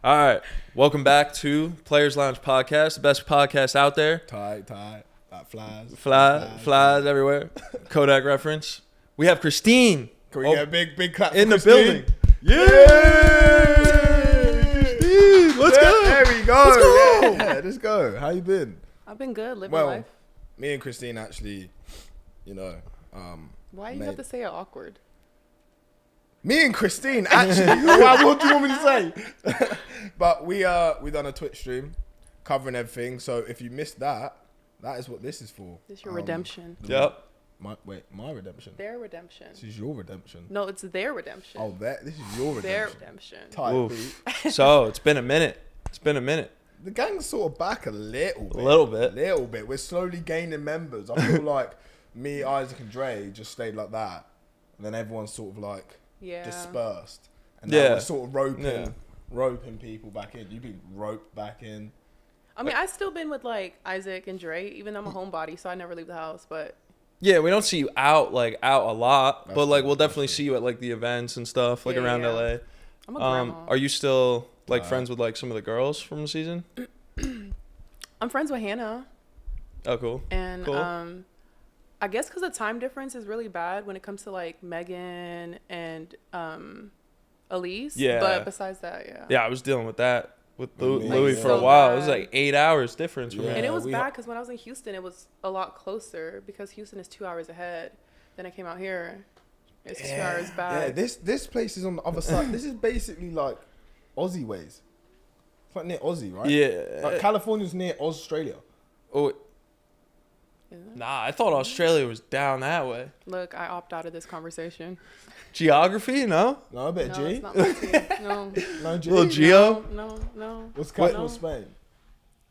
All right. Welcome back to Players Lounge Podcast, the best podcast out there. Tight. That flies. Flies everywhere. Kodak reference. We have Christine. Can we get a big clap in for the Christine? building? Yeah. Christine, let's go. There we go. Let's go. Yeah, let's go. How you been? I've been good, living Well, life. me and Christine actually, Why do you have to say it awkward? me and Christine actually. What do you want me to say? But we done a Twitch stream covering everything. So if you missed that, that is what this is for. This is your redemption. Yep. My redemption. Their redemption. This is your redemption. No, it's their redemption. Oh, this is your Their redemption. redemption. Tight Oof. beat. So it's been a minute. The gang's sort of back a little bit. A little bit. We're slowly gaining members. I feel like me, Isaac, and Dre just stayed like that. And then everyone's sort of like dispersed. And now we're sort of roping people back in. You've been roped back in. I mean, I've still been with like Isaac and Dre, even though I'm a homebody, so I never leave the house. But Yeah, we don't see you out a lot, That's but like true, we'll that's definitely true. see you at like the events and stuff, like around LA. I'm a grandma. Are you still like friends with like some of the girls from the season? I'm friends with Hannah, Oh, cool. and Cool. I guess because the time difference is really bad when it comes to like Megan and Elise. Yeah. But besides that, Yeah, I was dealing with that with Louis. Louis Like, for a so while. It was bad. like 8 hours difference for me. Yeah. And it was we bad ha- because when I was in Houston, it was a lot closer because Houston is 2 hours ahead. Then I came out here, it's 2 hours back. Yeah, this place is on the other side. This is basically like Aussie ways. It's like near Aussie, right? Yeah. Like California's near Australia. Oh, Isn't it? nah, I thought Australia was down that way. Look, I opt out of this conversation. Geography, no? No, I bet No, G. it's not my team. No, No, G. Little Geo? no. What's the capital No. of Spain?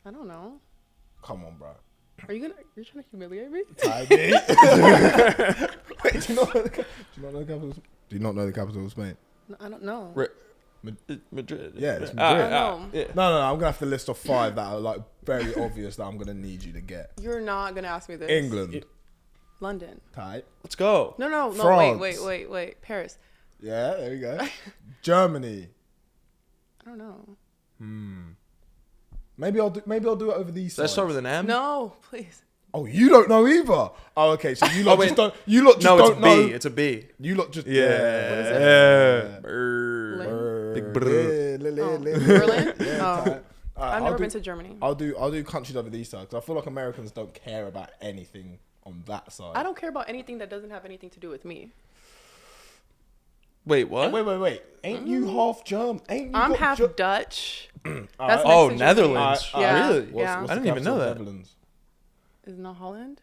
I don't know. Come on, bro. You're trying to humiliate me? Wait, do you not know the capital? Do you not know the capital of Spain? No, I don't know. Madrid. Yeah, it's Madrid. I don't know. Yeah. No. I'm gonna have to list off 5 that are like very obvious that I'm gonna need you to get. You're not gonna ask me this. England, London. tight. Let's go. No. France. Wait. Paris. Yeah, there we go. Germany. I don't know. Maybe I'll do it over these. Does that start with an M? No, please. Oh, you don't know either. Oh, okay. So you lot wait. just don't. You lot just No, don't it's know. B. It's a B. You lot just Yeah. Lin- Big brr. Oh, Berlin? Yeah, Oh. tight. I've never been to Germany. I'll do countries over these sides because I feel like Americans don't care about anything on that side. I don't care about anything that doesn't have anything to do with me. Wait, what? Wait. Ain't you half German? Ain't you I'm got half Ger- Dutch. Alright. That's Oh, next to Germany. Netherlands. Yeah. Really? Yeah. What's I the didn't even capital know of that. Netherlands? Isn't that Holland?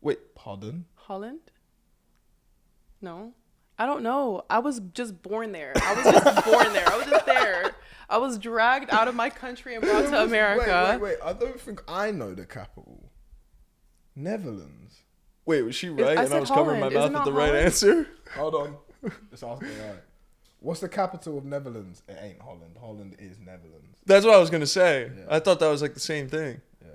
Wait. Pardon? Holland? No. I don't know. I was just born there. I was just there. I was dragged out of my country and brought to America. Wait. I don't think I know the capital. Netherlands. Wait, was she right? I And I said was covering my Holland. mouth Isn't with that the right Holland? answer? Hold on. Let's ask me right. What's the capital of Netherlands? It ain't Holland. Holland is Netherlands. That's what I was gonna say. Yeah. I thought that was like the same thing. Yeah.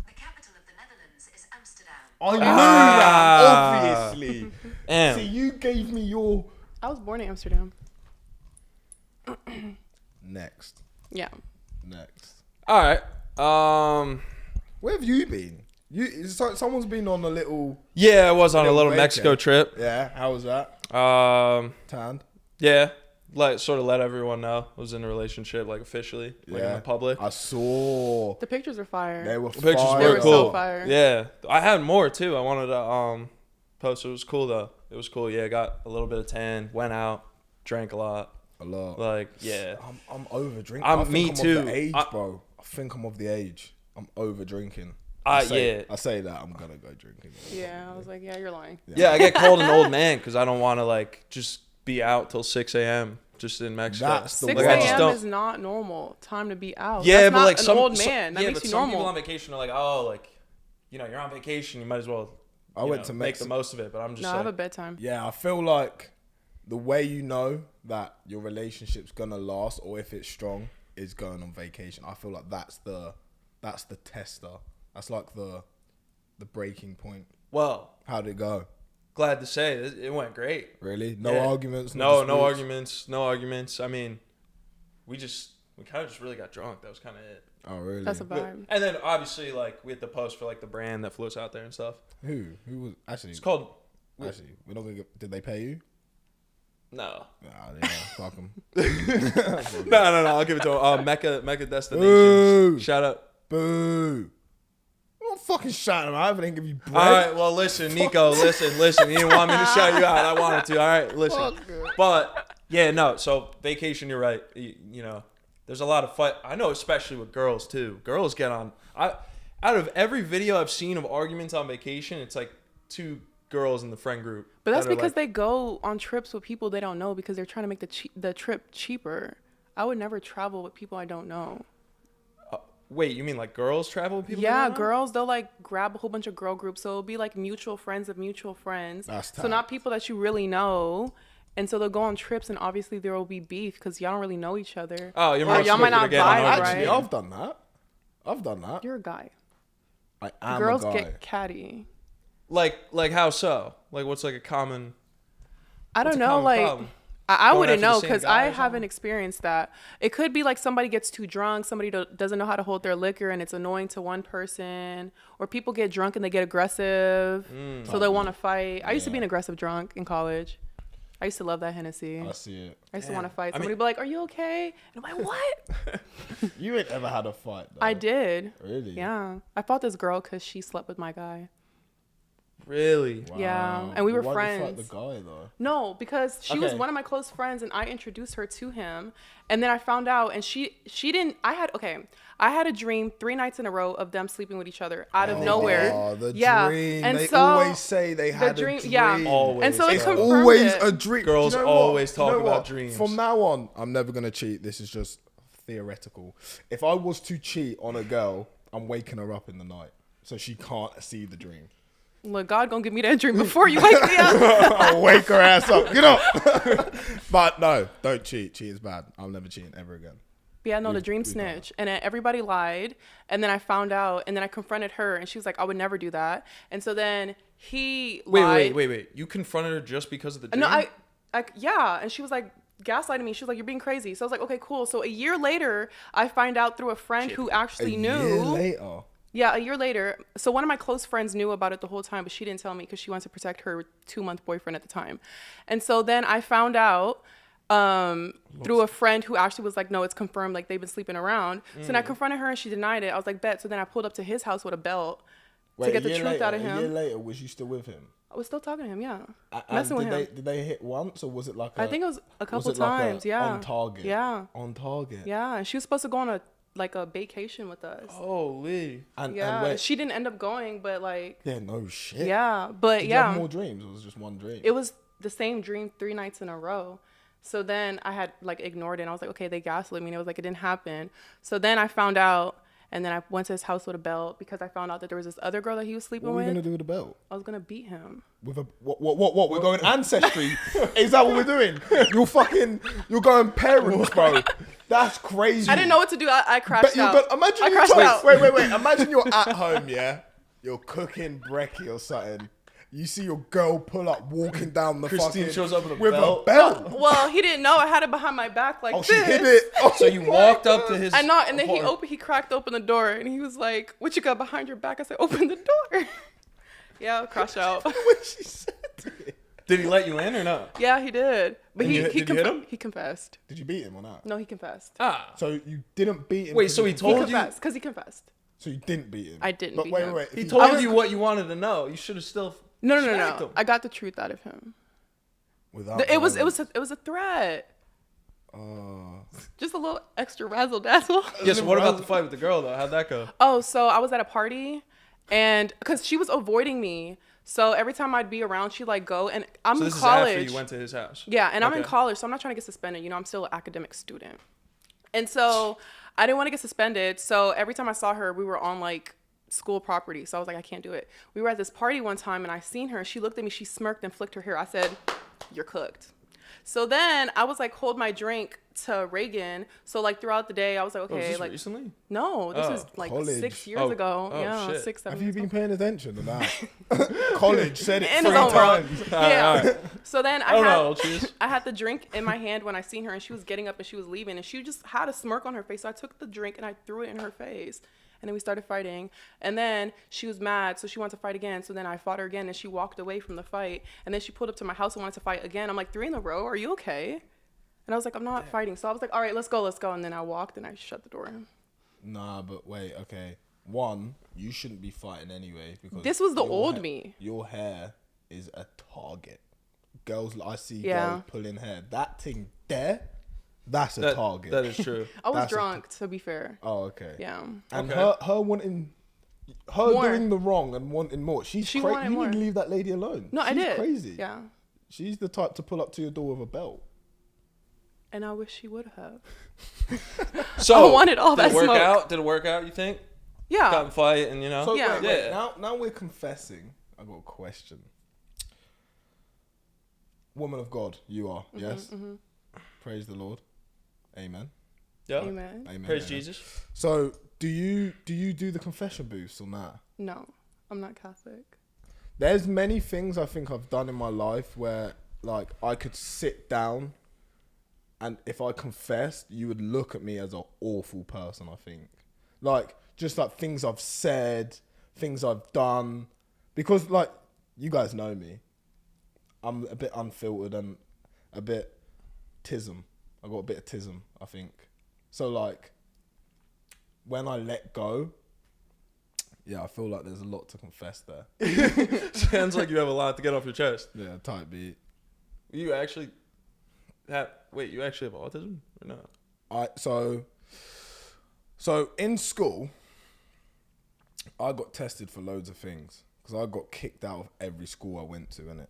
The capital of the Netherlands is Amsterdam. I knew Ah. that, obviously. And See, you gave me your I was born in Amsterdam. next. Yeah. all right. Where have you been? Someone's been on a little. Yeah, I was on a little vacay. Mexico trip. Yeah. How was that? Tanned. Yeah, sort of let everyone know I was in a relationship, like officially, like in the public. I saw. The pictures were fire. They were The pictures fire. They were were cool. so fire. Yeah, I had more too. I wanted to post. It was cool though. It was cool. Yeah, got a little bit of tan. Went out, drank a lot. A lot. Like yeah, I'm over drinking. I'm- I think me I'm too. Of the age, I- bro. I think I'm of the age. I'm over drinking. yeah. I say that I'm gonna go drinking. Yeah, I was like, yeah, you're lying. Yeah, I get called an old man because I don't want to like just be out till 6 a.m. just in Mexico. That's the 6 way. Like, I just a.m. don't. is not normal time to be out. Yeah, That's but not like an some old some- man. That yeah, makes but you some normal. people on vacation are like, oh, like you're on vacation, you might as well. I went to make the Mexico. most of it. But I'm just No, I like, have a bedtime. Yeah, I feel like the way you know that your relationship's gonna last or if it's strong is going on vacation. I feel like that's the tester. That's like the breaking point. well, How'd it go? glad to say it went great. Really? No Yeah. arguments? No disputes? arguments. No arguments. I mean, we kind of just really got drunk. That was kind of it. Oh, really? That's a vibe. And then obviously like we had to post for like the brand that flew us out there and stuff. Who was actually? It's called Actually, we're not gonna get. Did they pay you? no. Nah, yeah, fuck them. No. I'll give it to him. Mecca Destinations. Boo. Shout out. Boo! I'm not fucking shouting them out. I didn't give you bread. All right, well, listen, Nico, listen. You didn't want me to shout you out. I wanted to. All right, listen. But, yeah, no, so vacation, you're right. You know, there's a lot of fight. I know, especially with girls, too. Girls get on. Out of every video I've seen of arguments on vacation, it's like 2 girls in the friend group. But that's that are because like, they go on trips with people they don't know because they're trying to make the trip cheaper. I would never travel with people I don't know. Wait, you mean like girls travel with people? Yeah, they don't know? girls, they'll like grab a whole bunch of girl groups. So it'll be like mutual friends of mutual friends. That's so not tight. people that you really know. And so they'll go on trips and obviously there will be beef because y'all don't really know each other. Oh, you're or more y'all might stupid not again on vibe, our- Actually, right? I've done that. You're a guy. I am Girls a guy. get catty. Like how so? Like what's like a common... I What's don't a know, common like... problem? I Going wouldn't after the know same because guy I or something? haven't experienced that. It could be like somebody gets too drunk, somebody doesn't know how to hold their liquor and it's annoying to one person, or people get drunk and they get aggressive, so they want to fight. I used to be an aggressive drunk in college. I used to love that Hennessy. I see it. I used to want to fight. I mean- Somebody would be like, "Are you okay?" And I'm like, "What?" You ain't ever had a fight, though. I did. Really? Yeah, I fought this girl because she slept with my guy. Really? Wow. Yeah, and we were Why'd you fight friends. the guy, though? No, because she was Okay. one of my close friends, and I introduced her to him. And then I found out, and she didn't. I had a dream 3 nights in a row of them sleeping with each other out of nowhere. Oh, the Yeah, dream. and They so always say they had dream- a dream. yeah. Always. And so they It's confirmed Always it. a dream. Girls Do you know what? always talk Do you know about what? dreams. From now on, I'm never gonna cheat. This is just theoretical. If I was to cheat on a girl, I'm waking her up in the night so she can't see the dream. Look, God gonna give me that dream before you wake me up. I'll wake her ass up. Get up. But no, don't cheat. Cheat is bad. I'm never cheating ever again. But yeah, no, the We- dream we done snitch. And then everybody lied. And then I found out, and then I confronted her, and she was like, "I would never do that." And so then he lied. Wait. You confronted her just because of the dream? No, yeah. And she was like gaslighting me. She was like, "You're being crazy." So I was like, "Okay, cool." So a year later, I find out through a friend who actually A knew. year later. Yeah, a year later. So one of my close friends knew about it the whole time, but she didn't tell me because she wanted to protect her 2-month boyfriend at the time. And so then I found out through a friend who actually was like, "No, it's confirmed. Like they've been sleeping around." So then I confronted her and she denied it. I was like, "Bet." So then I pulled up to his house with a belt to get the truth out of A year him. later, was you still with him? I was still talking to him. Yeah, And messing with him. Did they hit once or was it like I think it was a couple was it like a times. Yeah. on target? Yeah. On target. Yeah, and she was supposed to go on a vacation with us. Holy. And Yeah, wait, she didn't end up going, but like, yeah, no shit. yeah, but Did you yeah, have more dreams or was it just one dream? it was the same dream 3 nights in a row. So then I had like ignored it. And I was like, okay, they gaslit me. And it was like, it didn't happen. So then I found out, and then I went to his house with a belt because I found out that there was this other girl that he was sleeping What were you with. gonna do with the belt? I was gonna beat him. With a what? We're going ancestry. Is that what we're doing? You're going parents, bro. That's crazy. I didn't know what to do. I crashed out. But imagine I you crashed out. wait. Imagine you're at home, yeah. You're cooking brekkie or something. You see your girl pull up, walking down the Christine fucking shows up with a a belt. belt. Well, he didn't know. I had it behind my back like Oh, this. she hid it. Oh, So you walked up to his... I know, and then apartment. he cracked open the door, and he was like, "What you got behind your back?" I said, "Open the door." Yeah, crash out. when she said it. Did he let you in or no? Yeah, he did, but And he did you hit him? he confessed. Did you beat him or not? No, he confessed. Ah. So you didn't beat him. Wait, 'cause so he you- told He you... confessed because he confessed. So you didn't beat him. I didn't But beat wait, him. wait. He if told you what you wanted to know. You should have still... No. smacked him. I got the truth out of him. Without It was violence. a threat. Oh. Just a little extra razzle dazzle. Yeah, so what about the fight with the girl, though? How'd that go? Oh, so I was at a party, and because she was avoiding me, so every time I'd be around, she'd like go, and I'm So in this is college. after you went to his house? Yeah, and I'm in Okay. college, so I'm not trying to get suspended. You know, I'm still an academic student. And so I didn't want to get suspended. So every time I saw her, we were on like school property. So I was like, I can't do it. We were at this party one time and I seen her. She looked at me, she smirked and flicked her hair. I said, "You're cooked." So then I was like, hold my drink to Reagan. So like throughout the day, I was like, Oh, is okay, this like recently? no, this Oh. is like College. 6 years Oh, ago. oh, Yeah, shit. 6, 7 Have you years been ago. paying attention to that? College said it In 3 his own world. times. Yeah. All right. So then I don't know how had old she is. I had the drink in my hand when I seen her, and she was getting up and she was leaving, and she just had a smirk on her face. So I took the drink and I threw it in her face, and then we started fighting. And then she was mad, so she wanted to fight again. So then I fought her again, and she walked away from the fight. And then she pulled up to my house and wanted to fight again. I'm like, 3 in a row? Are you okay? And I was like, I'm not fighting. So I was like, all right, let's go. And then I walked and I shut the door. Nah, but wait, okay. One, you shouldn't be fighting anyway because This was the your old me. Your hair is a target. Girls, I see Yeah. girls pulling hair. That thing there, that's a That, target. that is true. I was That's a- drunk, to be fair. Oh, okay. Yeah. And Okay. her wanting, her More. doing the wrong and wanting more. She wanted You more. need to leave that lady alone. No, I She's did. crazy. Yeah. She's the type to pull up to your door with a belt. And I wish she would have. So I wanted all did that it work smoke. out? Did it work out? You think? Yeah. Got in fight and you know. So Yeah. wait, Yeah. now we're confessing. I got a question. Woman of God, you are, yes? Praise the Lord. Amen. Yeah. Amen. Amen. Praise amen. Jesus. So do you do the confession booths or not? No, I'm not Catholic. There's many things I think I've done in my life where like I could sit down and if I confessed, you would look at me as an awful person, I think. Like just like things I've said, things I've done. Because like you guys know me. I'm a bit unfiltered and a bit tism. I got a bit of tism, I think. So like when I let go, yeah, I feel like there's a lot to confess there. Sounds like you have a lot to get off your chest. Yeah, tight beat. You actually have. Wait, you actually have autism or not? So in school, I got tested for loads of things because I got kicked out of every school I went to, innit?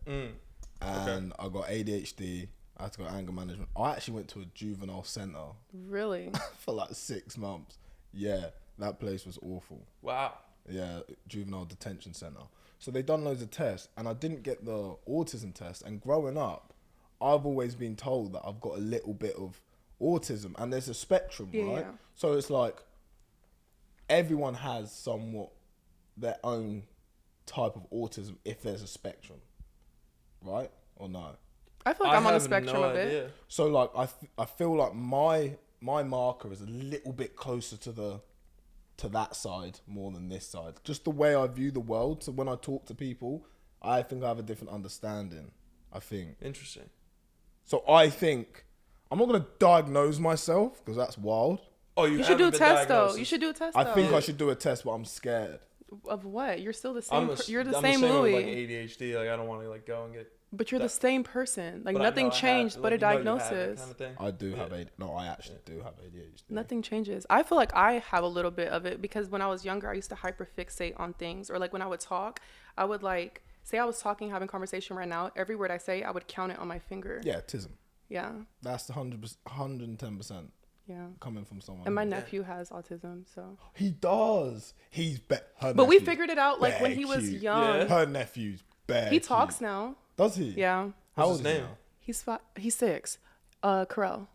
And I got ADHD. I had to go anger management. I actually went to a juvenile centre Really? for like 6 months. Yeah, that place was awful. Wow. Yeah, juvenile detention centre. So they done loads of tests, and I didn't get the autism test. And growing up, I've always been told that I've got a little bit of autism, and there's a spectrum, Yeah, right? yeah. So it's like everyone has somewhat their own type of autism if there's a spectrum, right? Or no? I feel like I'm on the have spectrum no of it. idea. So like I feel like my marker is a little bit closer to that side more than this side. Just the way I view the world. So when I talk to people, I think I have a different understanding. I think. Interesting. So I think I'm not gonna diagnose myself because that's wild. Oh, You should do a test though. You should do a test I though. think I should do a test, but I'm scared. Of what? You're still the I'm same. You're the I'm same with, Louis. like ADHD. Like I don't want to like go and get. But you're the same person. Like but I know nothing I have- changed but a like, you know you have it diagnosis. kind of thing. I do have Yeah. No, I actually do have ADHD. Nothing changes. I feel like I have a little bit of it because when I was younger, I used to hyperfixate on things. Or like when I would talk, I would like say I was talking, having conversation right now. Every word I say, I would count it on my finger. Yeah, tism. Yeah. That's the 110% Yeah. coming from someone. And my who- nephew has autism, so. He does. He's But we figured it out like when he was cute. young. Yeah. Her nephew's bare. He talks cute. now. Does he? Yeah. How What's old his is he name? now? He's 6. Carell.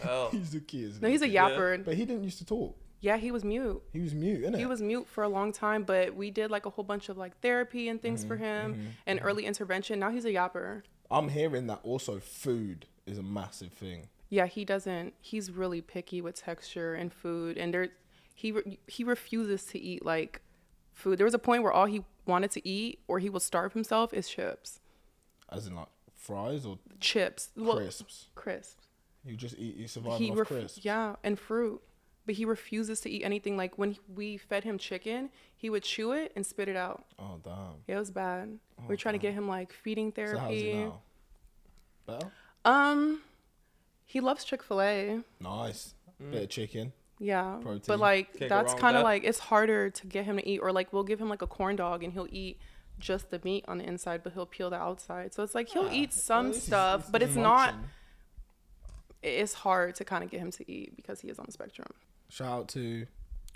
Oh. He's the kid. Isn't No, he? he's a yapper. But he didn't used to talk. Yeah, he was mute. He was mute, innit? He was mute for a long time, but we did like a whole bunch of like therapy and things for him and early intervention. Now he's a yapper. I'm hearing that also food is a massive thing. Yeah, he's really picky with texture and food, and he refuses to eat like food. There was a point where all he wanted to eat or he will starve himself is chips. As in like fries or Chips. Well, crisps. crisps. You just eat, you survive off crisps. Yeah, and fruit. But he refuses to eat anything. Like when we fed him chicken, he would chew it and spit it out. Oh damn. Yeah, it was bad. We're trying to get him like feeding So how's therapy. he now? Better? He loves Chick-fil-A. Nice. Bit of chicken. Yeah. Protein. But like Can't go that's wrong with kind of that. like it's harder to get him to eat, or like we'll give him like a corn dog and he'll eat just the meat on the inside, but he'll peel the outside. So it's like he'll eat some stuff, but it's not. It's hard to kind of get him to eat because he is on the spectrum. Shout out to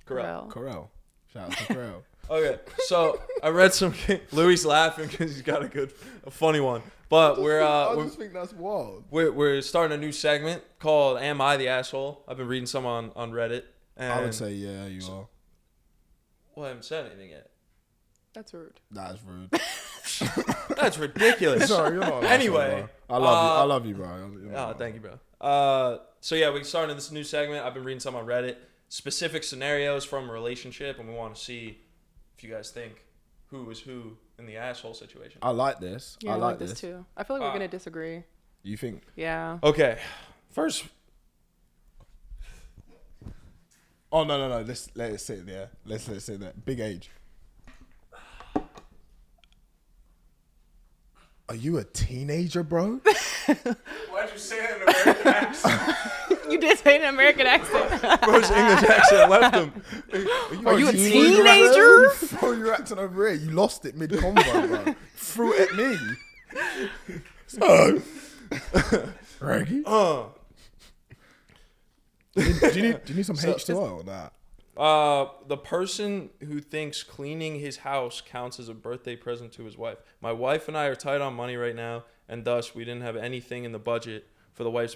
Correct. Corel. Shout out to Corel. Okay, so I read some. Louis laughing because he's got a funny one. But I just think that's wild. we're starting a new segment called "Am I the Asshole?" I've been reading some on Reddit. And I would say, yeah, you are. Well, I haven't said anything yet. That's rude. That is rude. That's ridiculous. Sorry, you're not. Anyway, I love you. I love you, bro. Oh, thank you, bro. So yeah, we started this new segment. I've been reading some on Reddit, specific scenarios from a relationship, and we want to see if you guys think who is who in the asshole situation. I like this. Yeah, I like this. too. I feel like we're gonna disagree. You think? Yeah. Okay, first, Oh no. Let's let it sit there. Let's let it sit there. Big age. Are you a teenager, bro? why'd you say it in an American accent? You did say an American accent. Bro's English accent left him. Are you a teenager? Bro, you're acting over here. You lost it mid-combo, bro. Threw it at me. So, Reggie? Do you need some H2O or not? The person who thinks cleaning his house counts as a birthday present to his wife. My wife and I are tight on money right now, and thus we didn't have anything in the budget for the wife's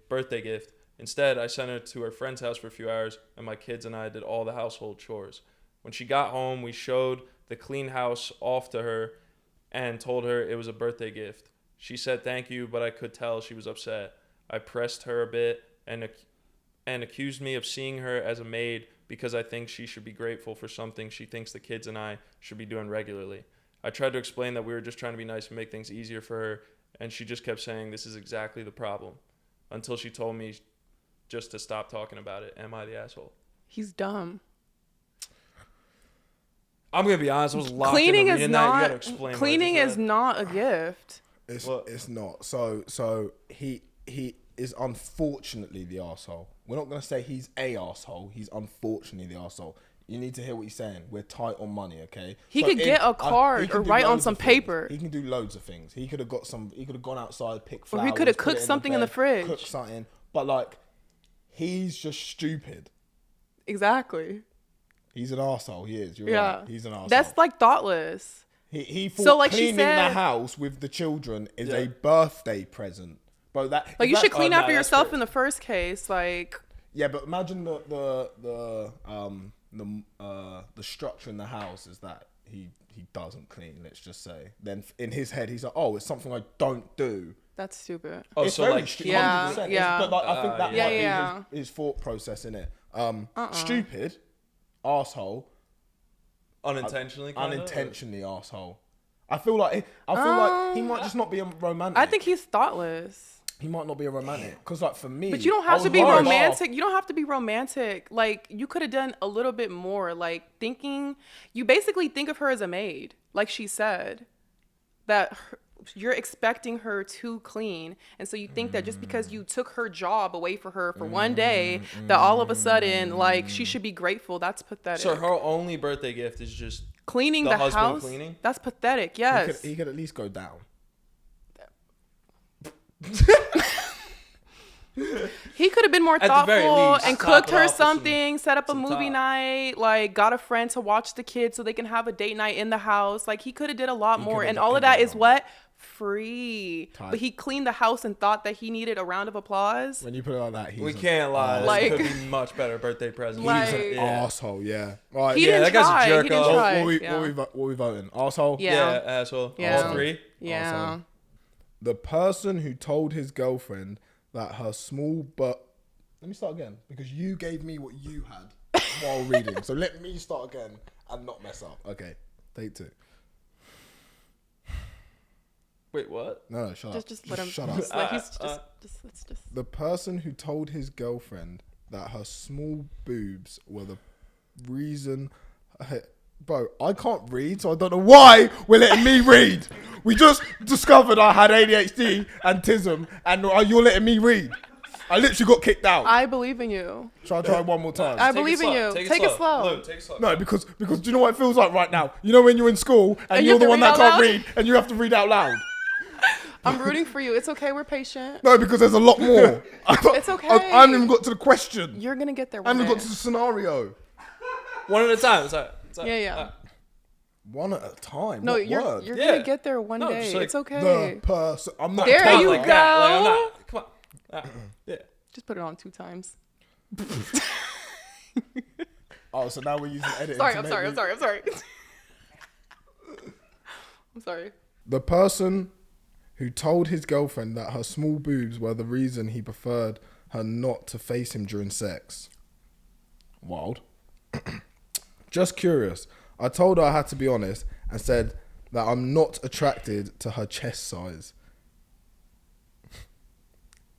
birthday gift. Instead, I sent her to her friend's house for a few hours, and my kids and I did all the household chores. When she got home, we showed the clean house off to her and told her it was a birthday gift. She said thank you, but I could tell she was upset. I pressed her a bit and accused me of seeing her as a maid because I think she should be grateful for something she thinks the kids and I should be doing regularly. I tried to explain that we were just trying to be nice and make things easier for her, and she just kept saying this is exactly the problem, until she told me just to stop talking about it. Am I the asshole? He's dumb. I'm gonna be honest. I was locked Cleaning into is reading that. You not. gotta explain what I Cleaning just is read. not a gift. It's not. So he is unfortunately the arsehole. We're not gonna say he's a arsehole. He's unfortunately the arsehole. You need to hear what he's saying. We're tight on money, okay? He could get a card he can or do write on loads some of things. paper. He can do loads of things. He could have got some. He could have gone outside, picked Or flowers. he could have put cooked it something in the bed, fridge. Cooked something, but like, he's just stupid. Exactly. He's an arsehole. He is. You're Yeah. right. He's an arsehole. That's like thoughtless. He thought So, like she cleaning the said- house with the children is Yeah. a birthday present. Bro, that Like you should clean no, after that's yourself crazy. in the first case. Like Yeah, but imagine the structure in the house is that he doesn't clean. Let's just say. Then in his head, he's like, oh, it's something I don't do. that's stupid. Oh, It's so very like, stupid, Yeah, 100%. yeah. But like, I think that Yeah, might yeah. be his thought process in it. Stupid, arsehole, unintentionally. Kinda? unintentionally arsehole. I feel like he might just not be a romantic. I think he's thoughtless. he might not be a romantic. Because like for me, But you don't I have to was be hard. romantic. You don't have to be romantic. Like you could have done a little bit more. Like you basically think of her as a maid, like she said, you're expecting her to clean, and so you think that just because you took her job away for her for one day, that all of a sudden like she should be grateful. That's pathetic. So her only birthday gift is just Cleaning the the husband house. cleaning? That's pathetic. Yes. He could at least go down. He could have been more At the very thoughtful least, and top cooked it her off with something, set up a some movie top. night, like got a friend to watch the kids so they can have a date night in the house. Like he could have did a lot more, coulda and done- all he of that coulda is done. what free. Tight. But he cleaned the house and thought that he needed a round of applause. When you put it like that, he's we an can't lie. Like- This could be much better birthday present. Like- He's an arsehole, yeah. Right, He Yeah, didn't that guy's a try. jerk He didn't off. try. what we voting? Arsehole? Yeah. Yeah, asshole. Yeah. All three. Yeah. Arsehole. The person who told his girlfriend that her small butt. Let me start again because you gave me what you had while reading. So let me start again and not mess up. Okay, take two. Wait, what? No, shut up. Just let him. Shut up. Just let, he's let's just. The person who told his girlfriend that her small boobs were the reason. Bro, I can't read, so I don't know why we're letting me read. We just discovered I had ADHD and TISM, and you're letting me read. I literally got kicked out. I believe in you. Shall I try one more time? I Take it believe in slow. you. Take it slow. Lou, take it slow. No, because do you know what it feels like right now? You know when you're in school and you you're have the to one read that out can't loud? read and you have to read out loud. I'm rooting for you. It's okay. We're patient. No, because there's a lot more. It's okay. I haven't even got to the question. You're gonna get there I one haven't day. got to the scenario. One at a time. It's all right. It's all right. Yeah, yeah. All right. One at a time. No, What you're word? you're Yeah. gonna get there one No, day. just like It's okay. The person. I'm not. There talking you like go. that. Like, I'm not, come on. Yeah. Just put it on 2 times. Oh, so now we're using editing. Sorry, to I'm make sorry. me- I'm sorry. I'm sorry. I'm sorry. The person who told his girlfriend that her small boobs were the reason he preferred her not to face him during sex. Wild. Just curious. I told her I had to be honest and said that I'm not attracted to her chest size.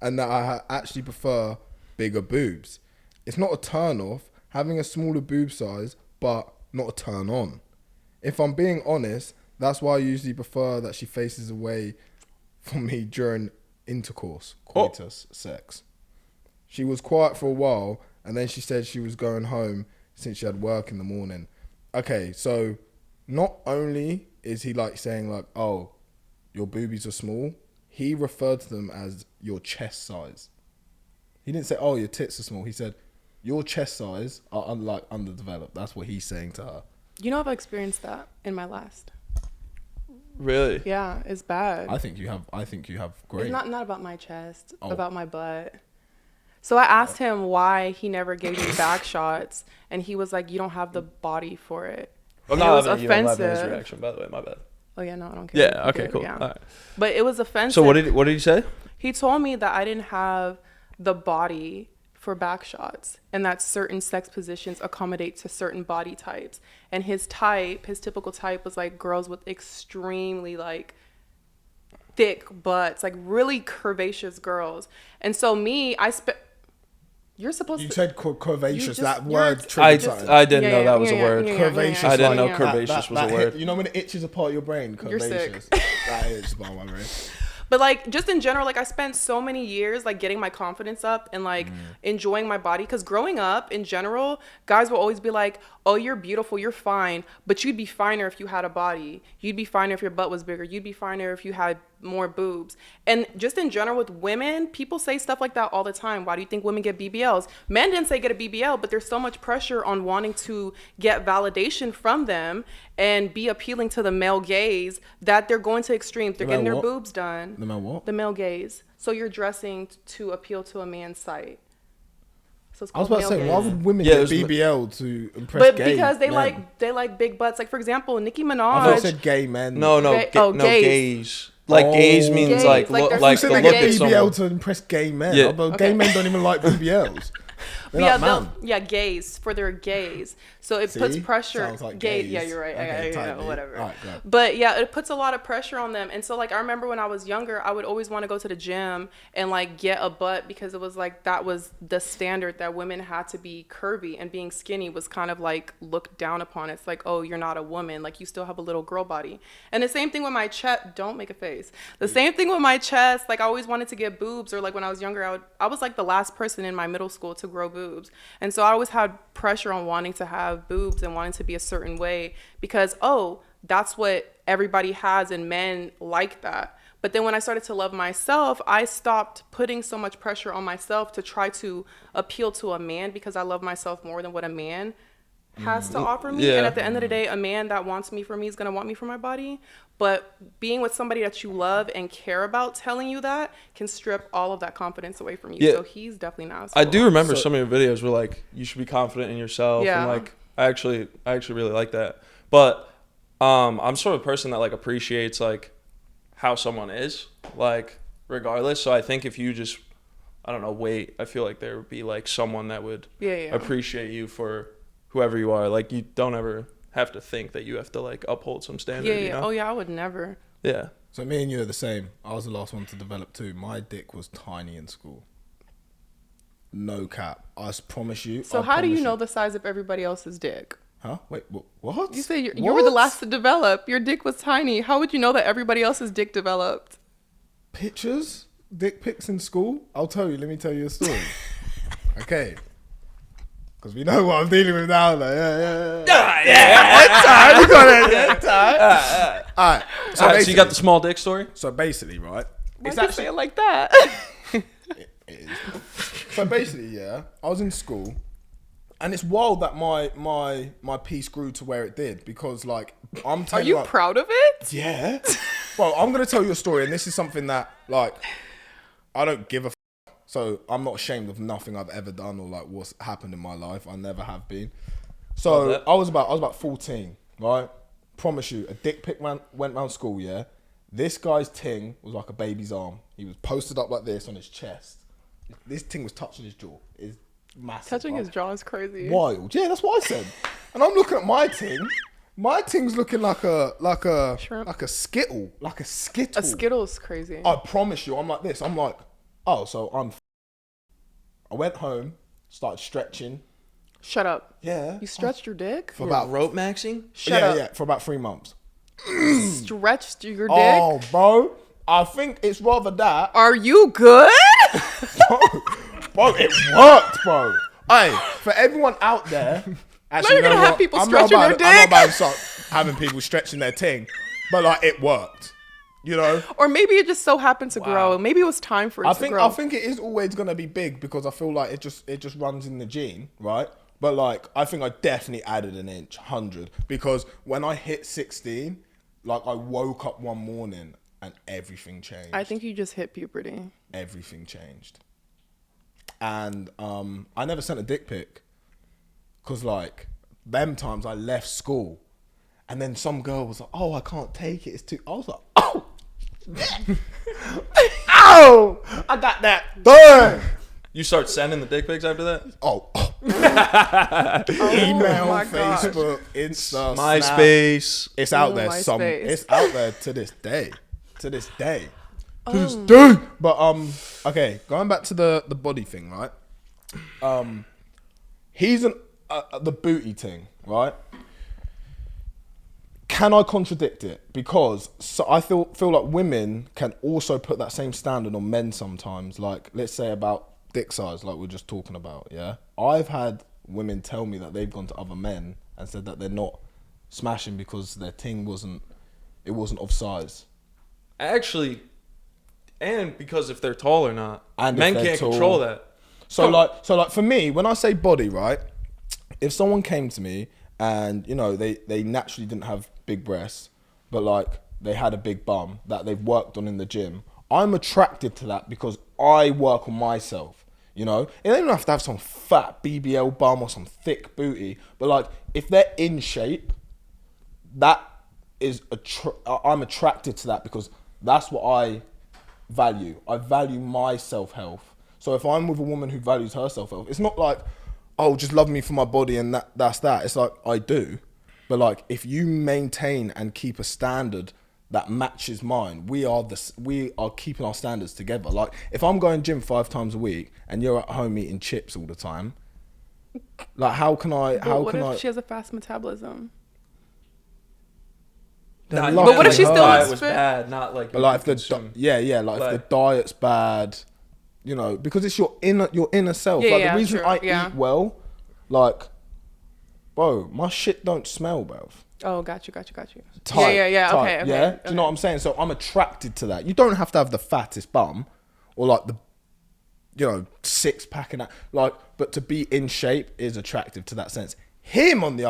And that I actually prefer bigger boobs. It's not a turn off having a smaller boob size, but not a turn on. If I'm being honest, that's why I usually prefer that she faces away from me during intercourse, coitus, sex. She was quiet for a while, and then she said she was going home since she had work in the morning. Okay, so not only is he like saying like, oh, your boobies are small, he referred to them as your chest size. He didn't say, oh, your tits are small. He said, your chest size are underdeveloped. That's what he's saying to her. You know, I've experienced that in my last. Really? Yeah, it's bad. I think you have great. It's not about my chest, Oh. about my butt. So I asked him why he never gave me back shots, and he was like, "You don't have the body for it." I'm And it not was having you on live news offensive. reaction, by the way. My bad. Oh yeah, no, I don't care. Yeah. Okay. Okay, Cool. yeah. All right. But it was offensive. So what did he say? He told me that I didn't have the body for back shots and that certain sex positions accommodate to certain body types. And his typical type was like girls with extremely like thick butts, like really curvaceous girls. And so you're supposed You to said curvaceous. just- That you're- word I triggered something. didn't know that was a word. Curvaceous. I didn't know like, curvaceous was a word. You know when it itches a part of your brain? You're sick. Curvaceous. That is by my brain. But like just in general, like I spent so many years like getting my confidence up and like enjoying my body. Because growing up in general, guys will always be like, "Oh, you're beautiful, you're fine," but you'd be finer if you had a body. You'd be finer if your butt was bigger. You'd be finer if you had more boobs. And just in general with women, people say stuff like that all the time. Why do you think women get BBLs? Men didn't say get a BBL, but there's so much pressure on wanting to get validation from them and be appealing to the male gaze that they're going to extremes. They're No getting matter their what? boobs done. No matter what? The male gaze. So you're dressing to appeal to a man's sight. So it's I was called about to male say, why gaze. would women Yeah, it get was- BBL to impress But gay because they men? like big butts. Like for example, Nicki I thought Minaj. you said gay men. No, Gay- oh, no, gaze. gaze. Like Oh. gaze means Gaze, like like look, they're You like said the they look get at BBL someone. to impress gay men. Yeah. Although Okay. gay men don't even like BBLs. They're yeah, like, man. yeah, gaze for their gaze. So it puts See? pressure. Sounds like gaze. gaze. Yeah, you're right. Okay, I tight, know, dude. whatever. All right, go. But yeah, it puts a lot of pressure on them. And so like I remember when I was younger, I would always want to go to the gym and like get a butt because it was like that was the standard that women had to be curvy, and being skinny was kind of like looked down upon. It's like, oh, you're not a woman. Like you still have a little girl body. And the same thing with my chest. Don't make a face. The same thing with my chest. Like I always wanted to get boobs, or like when I was younger, I was like the last person in my middle school to grow boobs. And so I always had pressure on wanting to have boobs and wanting to be a certain way because, oh, that's what everybody has and men like that. But then when I started to love myself, I stopped putting so much pressure on myself to try to appeal to a man because I love myself more than what a man has to offer me. Yeah. And at the end of the day, a man that wants me for me is going to want me for my body. But being with somebody that you love and care about telling you that can strip all of that confidence away from you. Yeah. So he's definitely not. I do remember some of your videos were like, you should be confident in yourself. Yeah. And like, I actually really like that. But I'm sort of a person that like appreciates like how someone is, like regardless. So I think if you just, I don't know, wait, I feel like there would be like someone that would Yeah. appreciate you for whoever you are. Like you don't ever have to think that you have to like uphold some standard. Yeah. You know? Oh, yeah. I would never. Yeah. So me and you are the same. I was the last one to develop too. My dick was tiny in school. No cap. I promise you. So I how do you promise know the size of everybody else's dick? Huh? Wait, what? You say you were the What? last to develop. Your dick was tiny. How would you know that everybody else's dick developed? Pictures? Dick pics in school? I'll tell you. Let me tell you a story. Okay. Because we know what I'm dealing with now. Like, yeah. You got it. Yeah. All right. So, All right, so you got the basically- small dick story? So basically, right? Why'd you say it like that? It is. So basically, yeah, I was in school, And it's wild that my piece grew to where it did, because like I'm Are telling you like, proud of it? yeah. Well, I'm gonna tell you a story, and this is something that like I don't give a so I'm not ashamed of nothing I've ever done or like what's happened in my life. I never have been. So I was about 14, right? Promise you, a dick pic went round school, yeah? This guy's ting was like a baby's arm. He was posted up like this on his chest. This ting was touching his jaw. It's massive. Touching right? his jaw is crazy. Wild. Yeah, that's what I said. And I'm looking at my ting. My ting's looking like a Shrimp. like a skittle. Like a skittle. A Skittle's crazy. I promise you, I'm like this. I'm like, oh, so I went home, started stretching. Shut up. Yeah. You stretched your dick? For about rope maxing. Shut up. yeah, for about 3 months. Stretched your dick? Oh, bro. I think it's rather that. Are you good? Bro, it worked, bro. Hey, for everyone out there, actually, you're gonna you know have what? people I'm not stretching about- their I'm not dick. about to start having people stretching their ting, but like it worked. You know, Or maybe it just so happened to grow. Maybe it was time for it to grow. I think it is always gonna be big, because I feel like it just runs in the gene, right? But like I think I definitely added an inch, 100, because when I hit 16, like I woke up one morning and everything changed. I think you just hit puberty. Everything changed. And I never sent a dick pic, because like them times I left school and then some girl was like, oh, I can't take it, it's too, I was like, oh yeah. Oh, I got that done. You start sending the dick pics after that? Oh, Oh email, my gosh. Facebook, Insta, Snap. MySpace. It's out Ooh, there. MySpace. It's out there to this day. To this day. Oh. To this day. But okay, going back to the body thing, right? He's the booty thing, right? Can I contradict it? Because I feel like women can also put that same standard on men sometimes. Like, let's say about dick size, like we're just talking about, yeah? I've had women tell me that they've gone to other men and said that they're not smashing because their ting wasn't of size. Actually, and because if they're tall or not, And if men they're can't tall. control that. So like for me, when I say body, right? If someone came to me and, you know, they naturally didn't have big breasts, but like they had a big bum that they've worked on in the gym, I'm attracted to that because I work on myself. You know, it don't have to have some fat BBL bum or some thick booty, but like if they're in shape, that is I'm attracted to that because that's what I value. I value my self-health. So if I'm with a woman who values her self-health, it's not like, oh, just love me for my body and that's that. It's like, I do. But like, if you maintain and keep a standard that matches mine, we are keeping our standards together. Like, if I'm going gym 5 times a week and you're at home eating chips all the time, like, how can I? But what if she has a fast metabolism? Then Nah, lucky what if she her. still diet looks was fit? bad, not like But like if consume. like if the diet's bad, you know, because it's your inner self. Yeah, like yeah, the reason true, I yeah. eat well, like, bro, my shit don't smell, bruv. Oh, got you. Tight, Yeah. tight, Okay. yeah. Do you know what I'm saying? So I'm attracted to that. You don't have to have the fattest bum, or like the, you know, 6-pack and that. Like, but to be in shape is attractive to that sense. Him, on the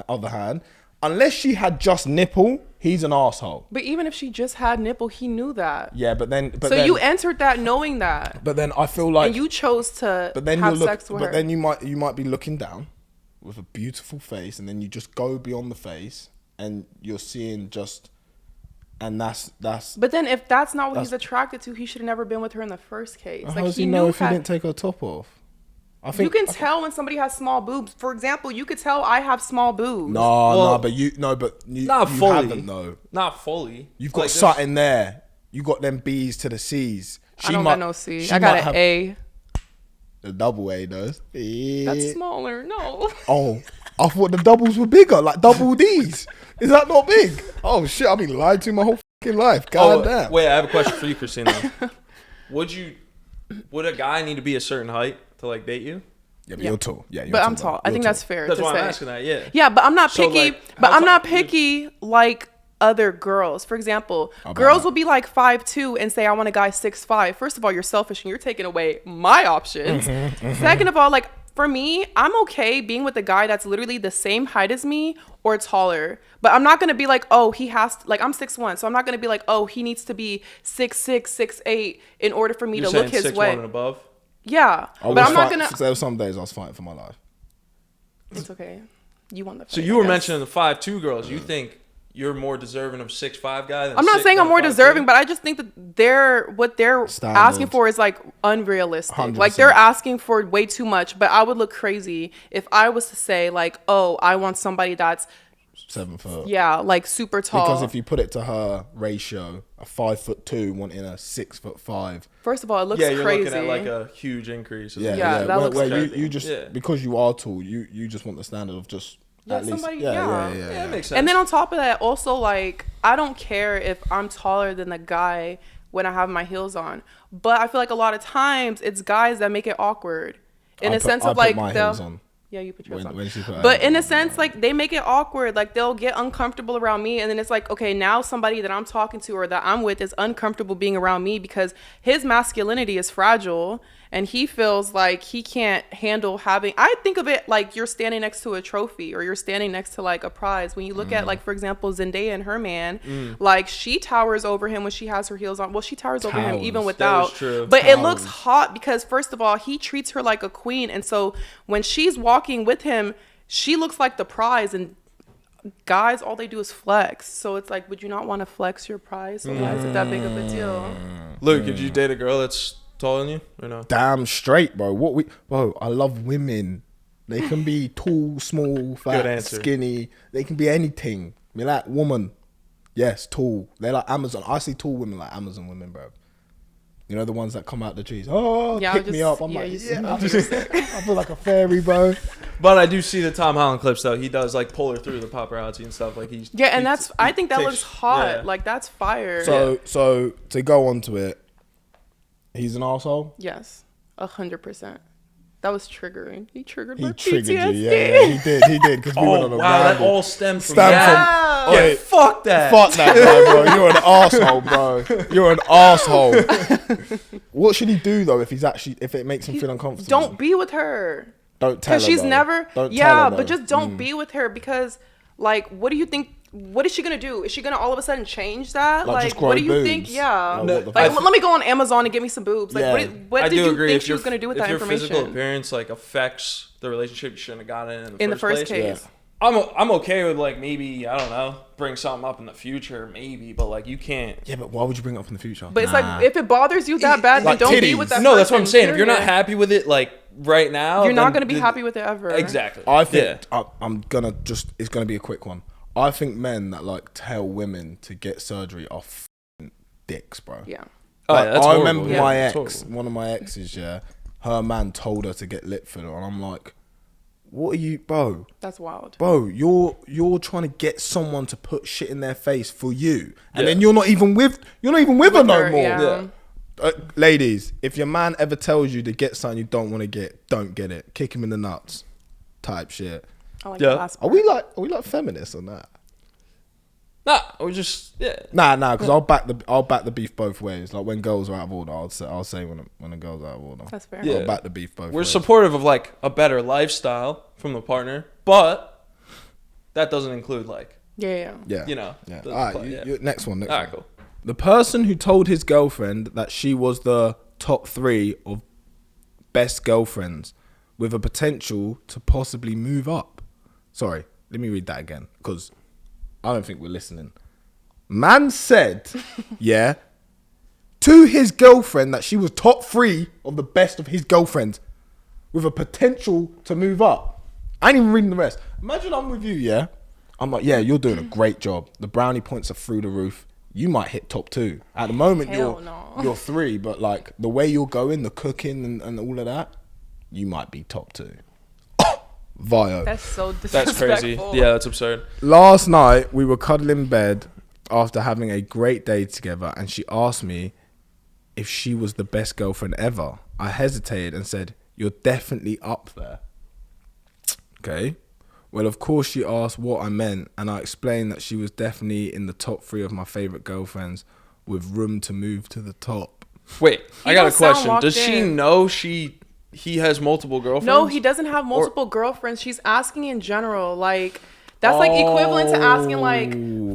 other hand, unless she had just nipple, he's an asshole. But even if she just had nipple, he knew that. Yeah, but then You entered that knowing that, But then I feel like, and you chose to but then have you look, sex with but her. then you might be looking down with a beautiful face, and then you just go beyond the face, and you're seeing just, and that's. But then if that's not what he's attracted to, he should have never been with her in the first case. How Like, does he he know knew if he didn't take her top off? I you think can tell when somebody has small boobs. For example, you could tell I have small boobs. No, Well, but you not you fully. haven't though. Not fully. You've got Like, there's- something there. You got them B's to the C's. I don't got no C. I got an A. The double A does. That's smaller. No. Oh, I thought the doubles were bigger, like double D's. Is that not big? Oh shit, I've been lied to my whole fucking life. God damn. Wait, I have a question for you, Christina. Would a guy need to be a certain height to like date you? Yeah, but you're tall. Yeah, you're But I'm tall. tall. I You're think tall. that's fair That's to why say. I'm asking that. Yeah. Yeah, but I'm not So, picky. like, but how I'm not tall- picky like other girls. For example, girls will be like 5'2" and say, I want a guy 6'5". First of all, you're selfish and you're taking away my options. Mm-hmm, Second of all, like, for me, I'm okay being with a guy that's literally the same height as me or taller. But I'm not gonna be like, oh, he has to, like, I'm 6'1", so I'm not gonna be like, oh, he needs to be 6'6", 6'8" in order for me You're to look saying his 6'1" way. and above. Yeah, but I'm not gonna. There were some days I was fighting for my life. It's okay. You won the fight. So you I were guess. mentioning the 5'2" girls. You think you're more deserving of 6'5" guy than I'm not saying I'm more 5'2"? deserving, but I just think that what they're Standard. asking for is like unrealistic. 100%. Like they're asking for way too much. But I would look crazy if I was to say like, oh, I want somebody that's 7 foot. like super tall. Because if you put it to her ratio, a 5'2" wanting a 6'5". First of all, it looks Yeah, you're crazy. looking at like a huge increase. Yeah, Yeah, yeah. that looks where crazy. you just Yeah. because you are tall, you just want the standard of just Yeah, at least. somebody- Yeah, yeah. Yeah, that makes sense. And then on top of that, also like I don't care if I'm taller than the guy when I have my heels on, but I feel like a lot of times it's guys that make it awkward in I a put- sense I of put like my they'll- heels on. Yeah, you put yours on. When she put her But heels in a on, sense, like they make it awkward. Like they'll get uncomfortable around me, and then it's like, okay, now somebody that I'm talking to or that I'm with is uncomfortable being around me because his masculinity is fragile, and he feels like he can't handle having. I think of it like you're standing next to a trophy or you're standing next to like a prize. When you look at like, for example, Zendaya and her man, like she towers over him when she has her heels on. Well, she towers over him even Towers. without. That is true. But it looks Towers. hot because first of all, he treats her like a queen, and so when she's walking with him, she looks like the prize. And guys, all they do is flex. So it's like, would you not want to flex your prize? So why is it that big of a deal? Luke, did you date a girl that's taller than you or no? damn straight, bro. Bro, I love women. They can be tall, small, fat, answer. skinny. They can be anything. Me like woman. Yes, tall. They're like Amazon. I see tall women like Amazon women, bro. You know the ones that come out the trees. Oh, Yeah, pick just- me up. I'm yeah, like, you yeah. just- I feel like a fairy, bro. But I do see the Tom Holland clips though. He does like pull her through the paparazzi and stuff. Like he's Yeah, and he- that's, I think that takes- looks hot. yeah. Like that's fire. So to go on to it, he's an asshole. Yes, 100%. That was triggering. He triggered my He triggered you. PTSD. Yeah, he did. Because we went Oh on a wow, that ramble. all stems from Stemmed that. from- Yeah, Oi, fuck that. Fuck that, bro. You're an asshole, bro. You're an asshole. What should he do though if it makes him feel uncomfortable? Don't be with her. Don't tell her. Because she's though. never. Don't tell Yeah, her, but though. just don't be with her because, like, what do you think? What is she gonna do? Is she gonna all of a sudden change that? Like, Like, just grow what do you boobs. think? Yeah. Like, No, what the Like, fuck? let me go on Amazon and get me some boobs. Like, Yeah. what I did do you agree. think If she was your- gonna do with if that your information? physical appearance like affects the relationship, you shouldn't have gotten it In the first place. case. I'm okay with like maybe I don't know bring something up in the future maybe, but like you can't. Yeah, but why would you bring it up in the future? But it's like, if it bothers you that bad, Like then don't be titties. with that No, that's what I'm person, saying. If you're not period. happy with it like right now, You're not then- gonna be then- happy with it ever. Exactly. I think Yeah. I'm gonna it's gonna be a quick one. I think men that like tell women to get surgery are f***ing dicks, bro. Yeah. Oh, Like, yeah, that's I horrible. remember Yeah, my that's ex, horrible. one of my exes, yeah, her man told her to get lip filler, and I'm like, what are you, bro? That's wild. Bro, you're trying to get someone to put shit in their face for you, and Yeah. then you're not even with her no her, more. yeah. Ladies, if your man ever tells you to get something you don't want to get, don't get it. Kick him in the nuts, type shit. I like Yeah. the last Are we like feminists on that? Nah, we're just yeah. Nah, because I'll back the beef both ways. Like when girls are out of order, I'll say when a girl's out of order. That's fair. Yeah. I'll back the beef both We're ways. supportive of like a better lifestyle from the partner, but that doesn't include like Yeah. Yeah, you know, Yeah. the- All right, but, yeah. next one. Next All one. right, cool. The person who told his girlfriend that she was the top 3 of best girlfriends with a potential to possibly move up. Sorry, let me read that again because I don't think we're listening. Man said, yeah, to his girlfriend that she was top 3 of the best of his girlfriends with a potential to move up. I ain't even reading the rest. Imagine I'm with you, yeah? I'm like, yeah, you're doing a great job. The brownie points are through the roof. You might hit top 2. At the moment, Hell no. you're 3, but like the way you're going, the cooking and all of that, you might be top 2. Vio. That's so That's crazy. disrespectful. Yeah, that's absurd. Last night, we were cuddling in bed after having a great day together, and she asked me if she was the best girlfriend ever. I hesitated and said, you're definitely up there. Okay. Well, of course, she asked what I meant, and I explained that she was definitely in the top 3 of my favorite girlfriends with room to move to the top. Wait, I got a don't sound question. locked Does she in. know she he has multiple girlfriends? No, he doesn't have multiple girlfriends. She's asking in general. Like, that's like equivalent to asking, like,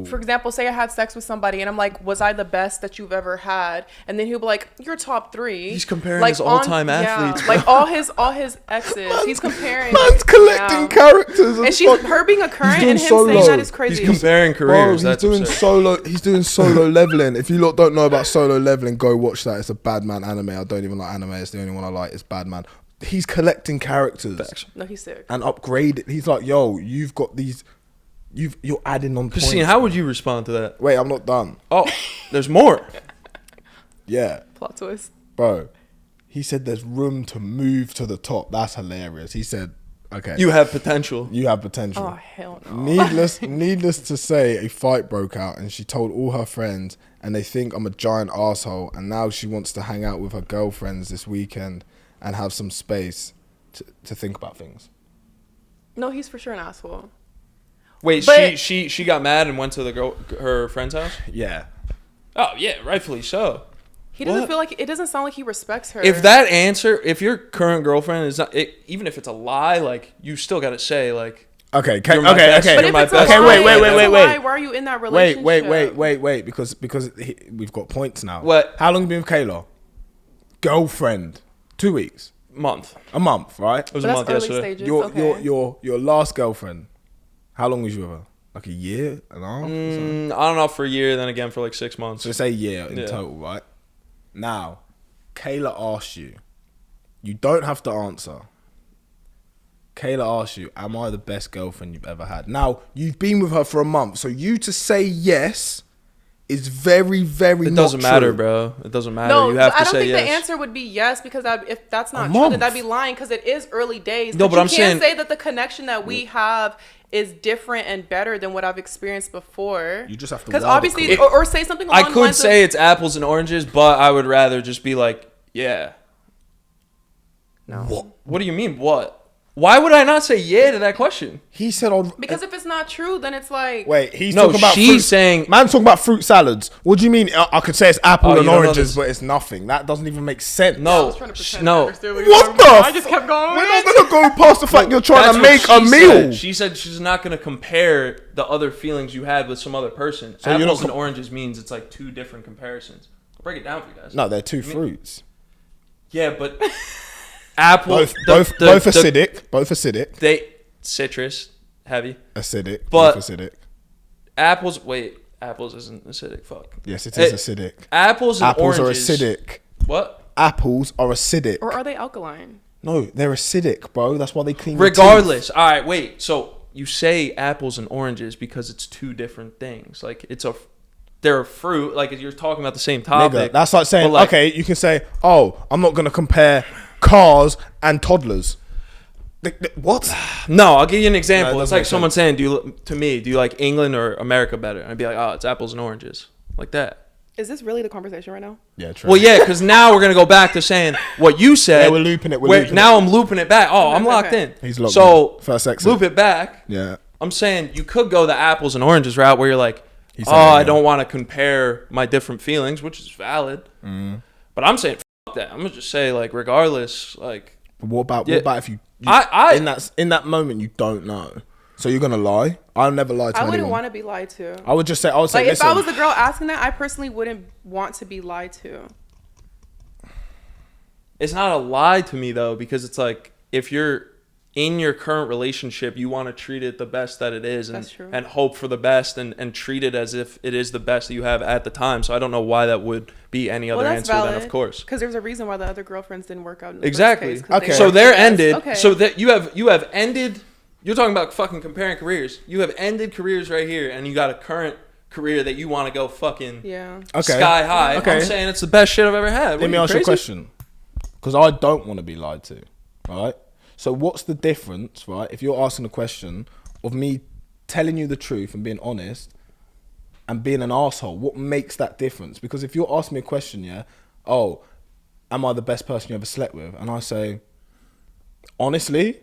for example, say I had sex with somebody and I'm like, was I the best that you've ever had? And then he'll be like, you're top 3. He's comparing like his all-time athletes. Yeah, like all his exes. He's comparing. Man's collecting characters. And she's her being a current and him saying that is crazy. He's comparing careers. Bro, he's doing solo leveling. If you lot don't know about solo leveling, go watch that. It's a bad man anime. I don't even like anime. It's the only one I like. It's bad man. He's collecting characters. Facts. No, he's sick. And upgrade. He's like, yo, you've got these. You're adding on points. Christine, how would you respond to that? Wait, I'm not done. Oh, there's more. Yeah, Plot twist. bro. He said there's room to move to the top. That's hilarious. He said, okay, You have potential. you have potential. Oh, hell no. Needless to say, a fight broke out and she told all her friends and they think I'm a giant asshole, and now she wants to hang out with her girlfriends this weekend and have some space to think about things. No, he's for sure an asshole. Wait, But- she got mad and went to her friend's house? Yeah. Oh, yeah, rightfully so. He doesn't What? feel like, it doesn't sound like he respects her. If that answer, if your current girlfriend is not, even if it's a lie, like, you still got to say, like, Okay, You're my best- But you're if my it's a best lie, friend. if it's a wait. lie, why are you in that relationship? Wait, because we've got points now. What? How long have you been with Kayla? Girlfriend. 2 weeks. month. A month, right? It was But a that's month early yesterday. stages. Your Okay. your last girlfriend. How long was you with her? Like a year and a half? or something? I don't know, for a year, then again for like 6 months. So say a year in Yeah. total, right? Now, Kayla asks you. You don't have to answer. Kayla asks you, am I the best girlfriend you've ever had? Now, you've been with her for a month, so you to say yes is very, very It not doesn't matter, true. bro. It doesn't matter. No, You have I to don't say think yes. the answer would be yes, because if that's not A true, then month. that'd be lying, because it is early days. No, but you I'm can't saying- say that the connection that we have is different and better than what I've experienced before. You just have to because wild obviously, it. or say something along I the could lines say of, it's apples and oranges, but I would rather just be like, yeah. no. What do you mean, what? Why would I not say yeah to that question? He said on... Because if it's not true, then it's like, Wait, he's No, talking about she's fruit. saying- Man's talking about fruit salads. What do you mean? I could say it's apple Oh, you and don't know oranges, this. but it's nothing. That doesn't even make sense. I No, was trying to pretend I no. understood what you were What talking the? about. I just kept going. We're not gonna go past the fact you're trying That's to what make she a meal. said. She said she's not going to compare the other feelings you had with some other person. So you're Apples not and oranges means it's like two different comparisons. I'll break it down for you guys. No, they're two fruits. Yeah, but apple, Both acidic. Both acidic. They citrus heavy. Acidic. But- both acidic. Apples. Wait, apples isn't acidic. Fuck. Yes, it Hey, is acidic. Apples and Apples oranges. are acidic. What? Apples are acidic. Or are they alkaline? No, they're acidic, bro. That's why they clean. Regardless. All right. Wait. So you say apples and oranges because it's two different things. Like they're a fruit. Like you're talking about the same topic. Nigga, that's like saying, but, like, okay, you can say, oh, I'm not gonna compare cars and toddlers. What? No, I'll give you an example. No, it It's doesn't like make someone sense. saying, do you like England or America better? And I'd be like, oh, it's apples and oranges. Like that. Is this really the conversation right now? Yeah, true. Well, yeah, because now we're going to go back to saying what you said. Yeah, we're looping it, Now I'm looping it back. Oh, I'm locked okay. in. He's locked so in. First exit. loop it back. Yeah. I'm saying you could go the apples and oranges route where you're like, He oh, said that, I yeah. don't want to compare my different feelings, which is valid. Mm-hmm. But I'm saying, fuck that. I'm going to just say, like, regardless, like, But what about Yeah. if you in that moment you don't know, so you're gonna lie? I'll never lie to I anyone. wouldn't want to be lied to. I would say Like, if listen. I was the girl asking that, I personally wouldn't want to be lied to. it's not a lie to me, though, because it's like, if you're in your current relationship, you want to treat it the best that it is That's true. and hope for the best and treat it as if it is the best that you have at the time. So I don't know why that would be any other answer then, of course. Because there's a reason why the other girlfriends didn't work out. In the Exactly. First case, 'cause Okay. they So weren't they're the best. ended. Okay. So that you have ended. You're talking about fucking comparing careers. You have ended careers right here, and you got a current career that you want to go fucking Yeah. Okay. sky high. Okay. I'm saying it's the best shit I've ever had. Let me ask you a question, because I don't want to be lied to, right? So what's the difference, right? If you're asking a question of me telling you the truth and being honest and being an asshole, what makes that difference? Because if you're asking me a question, yeah, oh, am I the best person you ever slept with? And I say, honestly,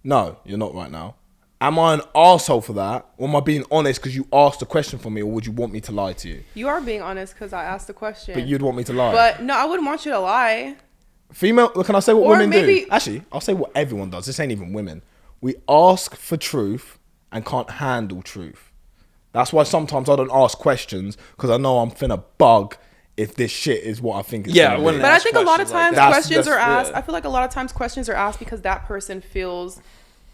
no, you're not right now. Am I an asshole for that? Or am I being honest because you asked a question for me, or would you want me to lie to you? You are being honest because I asked the question. But you'd want me to lie. But no, I wouldn't want you to lie. Female, can I say what Or women maybe- do? Actually, I'll say what everyone does. This ain't even women. We ask for truth and can't handle truth. That's why sometimes I don't ask questions, because I know I'm finna bug if this shit is what I think it's Yeah, gonna when be. But I ask think a lot of questions like times that. questions That's- are asked. yeah. I feel like a lot of times questions are asked because that person feels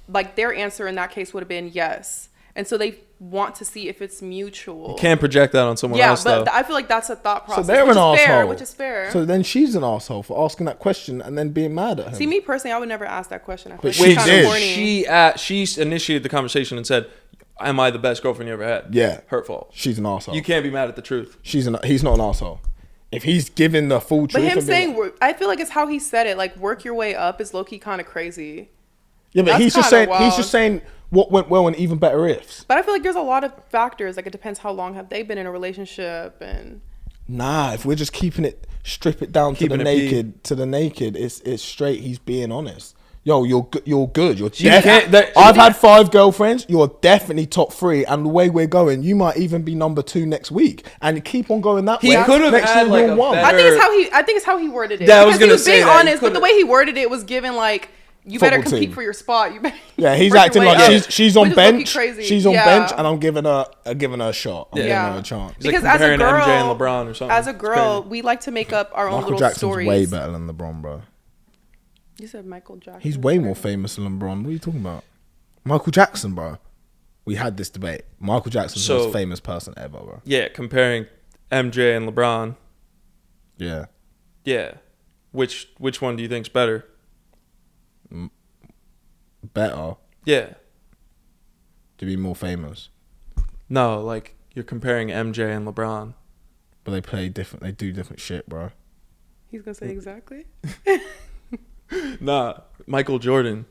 like their answer in that case would have been yes. And so they want to see if it's mutual. Can't project that on someone Yeah, else but though. I feel like that's a thought So process. they're which an is fair, asshole. which is fair. So then she's an asshole for asking that question and then being mad at him. See, me personally, I would never ask that question. I feel But like she it's kinda did. corny. She initiated the conversation and said, "Am I the best girlfriend you ever had?" Yeah. Hurtful. She's an asshole. You can't be mad at the truth. He's not an asshole. If he's giving the full truth, But him and being saying, I feel like it's how he said it. Like, work your way up is low key kind of crazy. yeah, but that's he's just kinda saying he's wild. just saying what went well and even better ifs. But I feel like there's a lot of factors. Like, it depends how long have they been in a relationship, and Nah, if we're just keeping it, strip it down Keeping to it the naked, it's straight. He's being honest. Yo, you're good. You're You can't- that- I've had 5 girlfriends. You're definitely top 3, and the way we're going, you might even be number 2 next week, and keep on going that He way. could have Next had, year, like, you're a one. better- I think it's how he worded it. Yeah, I was Because gonna he was say being that. He honest, but the could've- way he worded it was given like you better Football compete team. for your spot. You better. Yeah, he's work your acting way like up. she's on Which is low-key bench. crazy. She's on Yeah. bench, and I'm giving her a shot. I'm giving Yeah. her a chance. He's like Because as a comparing girl, MJ and LeBron or something. as a It's girl, crazy. we like to make up our own Michael little Jackson's stories. way better than LeBron, bro. You said Michael Jackson. He's way more famous than LeBron. What are you talking about? Michael Jackson, bro. We had this debate. Michael Jackson's the So- most famous person ever, bro. Yeah, comparing MJ and LeBron. Yeah. Yeah. Which one do you think's better? Better Yeah. to be more famous. No, like you're comparing MJ and LeBron. But they play different. They do different shit, bro. He's gonna say exactly. Nah, Michael Jordan.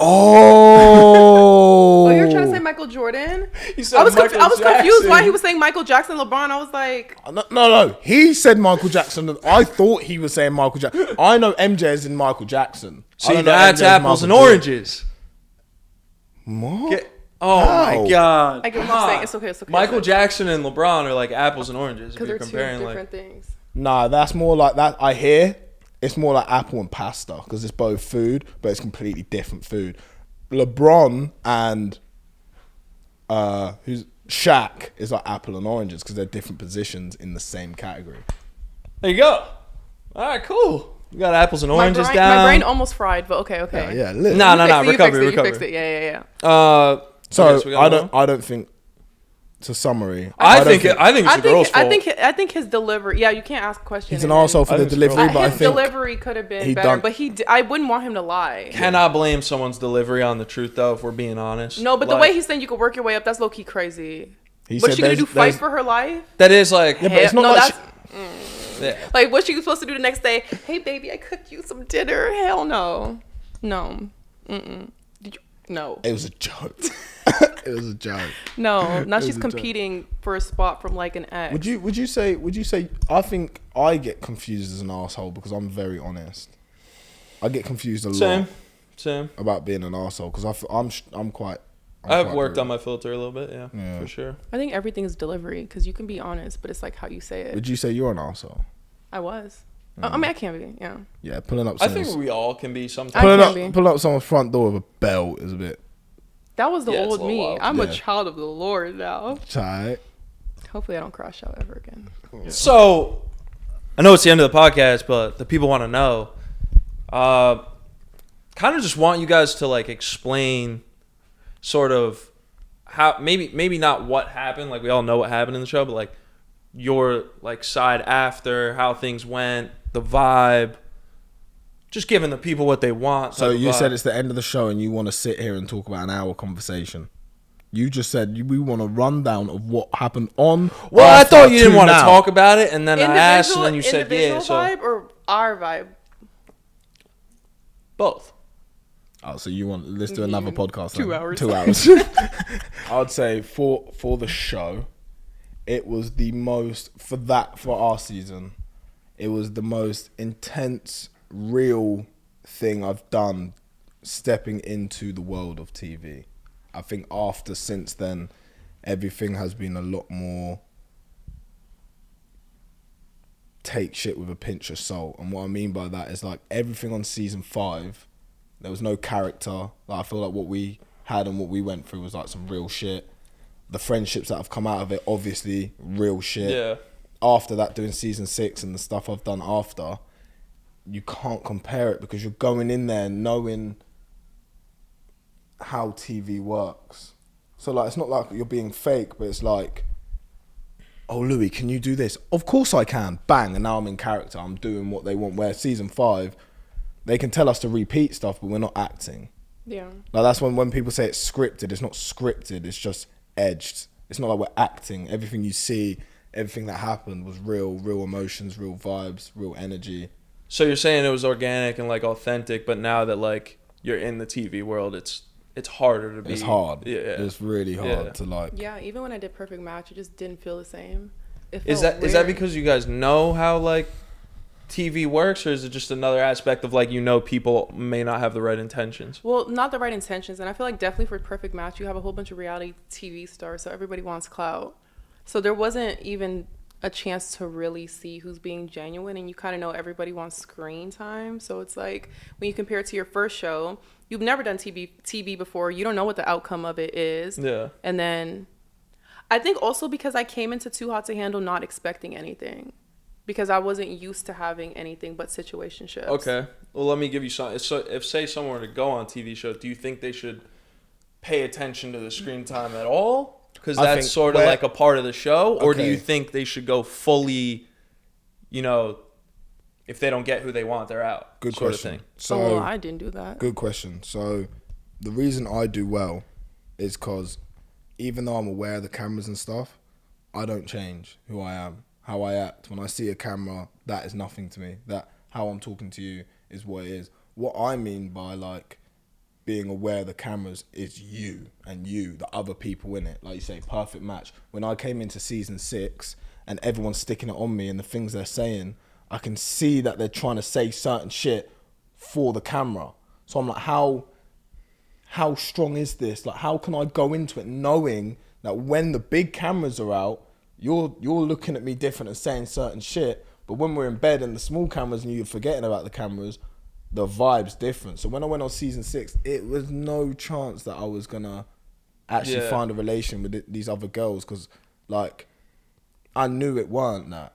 Oh. Oh, you were trying to say Michael Jordan? He said I was Michael I was confused why Jackson. he was saying Michael Jackson, LeBron. I was like, No. He said Michael Jackson. I thought he was saying Michael Jackson. I know MJ is in Michael Jackson. I See, don't know that's MJ is apples and Michael Jordan. oranges. What? Oh How? my god. I get what Come you're saying. on. It's okay. It's okay. Michael Jackson and LeBron are like apples and oranges. If because you're they're two comparing different like things. Nah, that's more like that. I hear it's more like apple and pasta because it's both food, but it's completely different food. LeBron and who's Shaq is like apple and oranges because they're different positions in the same category. there you go. All right, cool. We got apples and oranges my down. brain almost fried, but okay. Yeah, lit. No, You recovery. fixed it. Yeah. So okay, so we got I don't think. To summary, I think don't it's the girl's fault. I think his delivery. Yeah, you can't ask a question. he's an and then- arsehole for I the think it's delivery, gross. but I his think delivery could have been he better, done- but I wouldn't want him to lie. Cannot blame someone's delivery on the truth though, if we're being honest. No, but the Like, way he's saying you could work your way up, that's low key crazy. he What's said she gonna do? there's- Fight there's- for her life? that is like Yeah, but it's not no, like that's yeah. like what's she supposed to do the next day? Hey, baby, I cooked you some dinner. Hell no, no, Did you? No, it was a joke. It was a joke. no. Now It she's was a joke. competing for a spot from like an ex. Would you say I think I get confused as an asshole because I'm very honest. I get confused a lot Same. about being an asshole because I'm quite. I've worked on my filter a little bit, yeah, for sure. I think everything is delivery because you can be honest, but it's like how you say it. Would you say you're an asshole? I was. I mean, I can be. Yeah. Yeah, pulling up. I Someone's, think we all can be sometimes. I can be. pulling up someone's front door with a belt is a bit. That was the Yeah, it's old a little me. wild. I'm a Yeah. child of the Lord now. Tight. Hopefully, I don't crash out ever again. So, I know it's the end of the podcast, but the people want to know. Kind of just want you guys to like explain, sort of, how maybe not what happened. Like we all know what happened in the show, but like your like side after, how things went, the vibe. Just giving the people what they want. So type of you said vibe. it's the end of the show and you want to sit here and talk about an hour conversation. You just said we want a rundown of what happened on. Well, I after thought you didn't to want to now. talk about it, and then I asked, and then you said individual yeah. So vibe or our vibe? both. Oh, so you want? Let's do another podcast. 2 then. hours. 2 hours. I'd say for the show, it was the most for our season. It was the most intense, real thing I've done stepping into the world of TV. I think since then, everything has been a lot more take shit with a pinch of salt. And what I mean by that is like everything on season 5, there was no character. Like I feel like what we had and what we went through was like some real shit. The friendships that have come out of it, obviously, real shit. Yeah. After that, doing season 6 and the stuff I've done after, you can't compare it because you're going in there knowing how TV works. So like, it's not like you're being fake, but it's like, oh, Louis, can you do this? Of course I can. Bang, and now I'm in character. I'm doing what they want. Where season 5, they can tell us to repeat stuff, but we're not acting. Yeah. Like that's when people say it's scripted. It's not scripted. It's just edged. It's not like we're acting. Everything you see, everything that happened was real emotions, real vibes, real energy. So you're saying it was organic and like authentic, but now that like you're in the TV world, it's harder to be. It's hard. Yeah. It's really hard to like. Yeah, even when I did Perfect Match, it just didn't feel the same. Is that because you guys know how like TV works, or is it just another aspect of like, you know, people may not have the right intentions? Well, not the right intentions, and I feel like definitely for Perfect Match, you have a whole bunch of reality TV stars, so everybody wants clout. So there wasn't even a chance to really see who's being genuine, and you kind of know everybody wants screen time. So it's like when you compare it to your first show, you've never done TV before, you don't know what the outcome of it is. Yeah. And then I think also because I came into Too Hot to Handle not expecting anything, because I wasn't used to having anything but situationships. Okay. Well, let me give you some. So if say someone were to go on TV show, do you think they should pay attention to the screen time at all? Because I that's think sort of like a part of the show. Or do Okay. you think they should go fully, you know, if they don't get who they want, they're out? Good sort question. of thing. So Well, I didn't do that. good question. So the reason I do well is because even though I'm aware of the cameras and stuff, I don't change who I am, how I act. When I see a camera, that is nothing to me. That how I'm talking to you is what it is. What I mean by like being aware of the cameras is you and you, the other people in it. Like you say, Perfect Match. When I came into season 6 and everyone's sticking it on me and the things they're saying, I can see that they're trying to say certain shit for the camera. So I'm like, how strong is this? Like, how can I go into it knowing that when the big cameras are out, you're looking at me different and saying certain shit, but when we're in bed and the small cameras and you're forgetting about the cameras, the vibe's different. So when I went on season 6, it was no chance that I was gonna actually find a relation with these other girls, because like I knew it weren't that,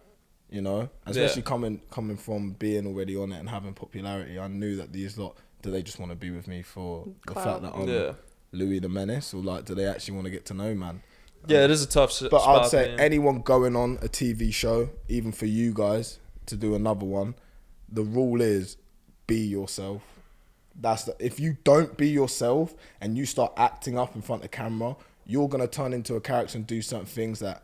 you know, especially coming from being already on it and having popularity. I knew that these lot, do they just want to be with me for the fact that I'm Louis the Menace, or like do they actually want to get to know man? Yeah, it is a tough But spot. I'd say anyone going on a TV show, even for you guys to do another one, the rule is be yourself. If you don't be yourself and you start acting up in front of the camera, you're gonna turn into a character and do certain things that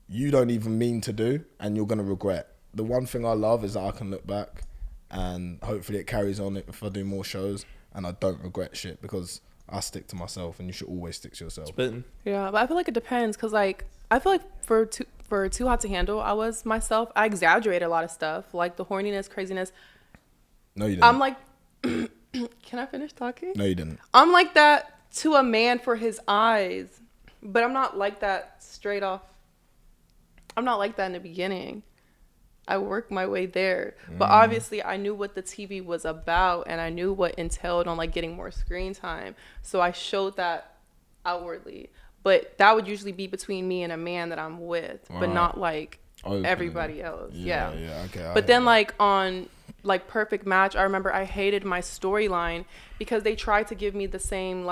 you don't even mean to do, and you're gonna regret. The one thing I love is that I can look back, and hopefully it carries on if I do more shows, and I don't regret shit, because I stick to myself, and you should always stick to yourself. Spitting. Yeah, but I feel like it depends, because like I feel like for Too Hot to Handle, I was myself. I exaggerated a lot of stuff, like the horniness, craziness. No, you didn't. I'm like, can I finish talking? No, you didn't. I'm like that to a man for his eyes, but I'm not like that straight off. I'm not like that in the beginning. I worked my way there, but obviously I knew what the TV was about, and I knew what entailed on like getting more screen time. So I showed that outwardly, but that would usually be between me and a man that I'm with, but not like everybody else. Yeah. Okay. But then like on like Perfect Match, I remember I hated my storyline because they tried to give me the same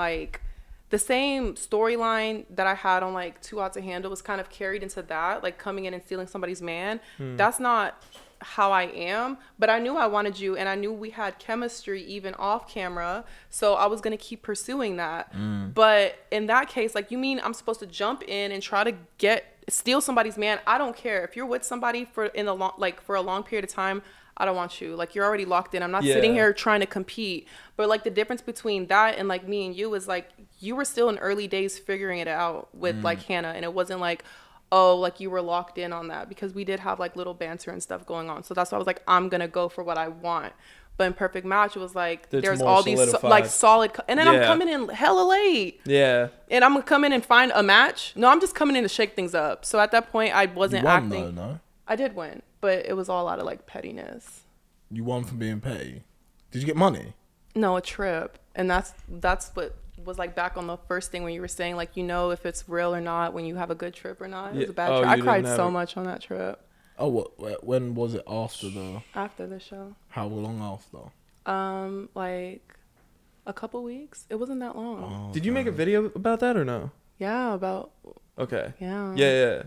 storyline that I had on like Too Hot to Handle was kind of carried into that, like coming in and stealing somebody's man. That's not how I am, but I knew I wanted you, and I knew we had chemistry even off camera, so I was going to keep pursuing that. But in that case, like, you mean I'm supposed to jump in and try to steal somebody's man? I don't care. If you're with somebody for a long period of time, I don't want you. Like, you're already locked in. I'm not sitting here trying to compete. But like the difference between that and like me and you is like you were still in early days figuring it out with like Hannah, and it wasn't like, oh, like you were locked in on that, because we did have like little banter and stuff going on. So that's why I was like, I'm gonna go for what I want. But in Perfect Match, it was like there's all these solid, and then I'm coming in hella late. Yeah. And I'm gonna come in and find a match. No, I'm just coming in to shake things up. So at that point, I wasn't acting. No. I did win, but it was all out of like pettiness. You won for being petty. Did you get money? No, a trip. And that's what was like back on the first thing when you were saying like, you know, if it's real or not when you have a good trip or not. It was Yeah. a bad Oh, trip. I you cried didn't have so it. much on that trip Oh, what? When was it after the? after the show. How long after? Like a couple weeks. It wasn't that long. Oh, Did you make a video about that or no? Yeah, about Okay. yeah. Yeah.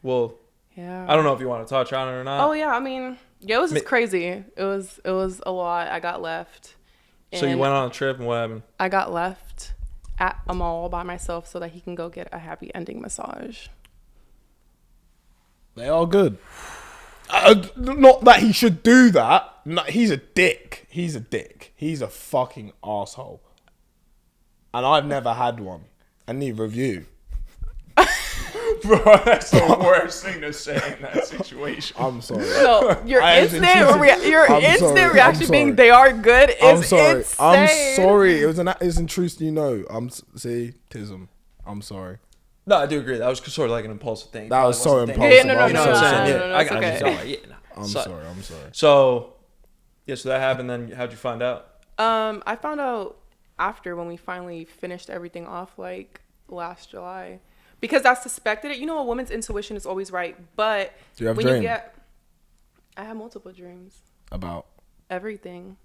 Well, Yeah. I don't know if you want to touch on it or not. Oh yeah, I mean, yeah, it was just crazy. It was a lot. I got left. So you and went on a trip and what happened? I got left at a mall by myself so that he can go get a happy ending massage. They are good. Not that he should do that. No, he's a dick. He's a dick. He's a fucking asshole. And I've never had one. And neither of you. Bro, that's the worst thing to say in that situation. I'm sorry. No, your I am instant intrusive. your I'm instant sorry. reaction I'm being sorry. they are good is I'm sorry. insane. I'm sorry. It was it's intrusive. You know. See, tism. I'm sorry. No, I do agree. That was sort of like an impulsive thing. That was so Wasn't impulsive. thinking- Yeah, no, You know what I'm no, saying? no, Yeah, no, no, I it's got okay. you. Sorry. Yeah, no. I'm So- sorry. I'm sorry. So, yeah, so that happened. Then how'd you find out? I found out after when we finally finished everything off like last July. Because I suspected it. You know, a woman's intuition is always right. But Do you have when dreams? you get I have multiple dreams. About Everything.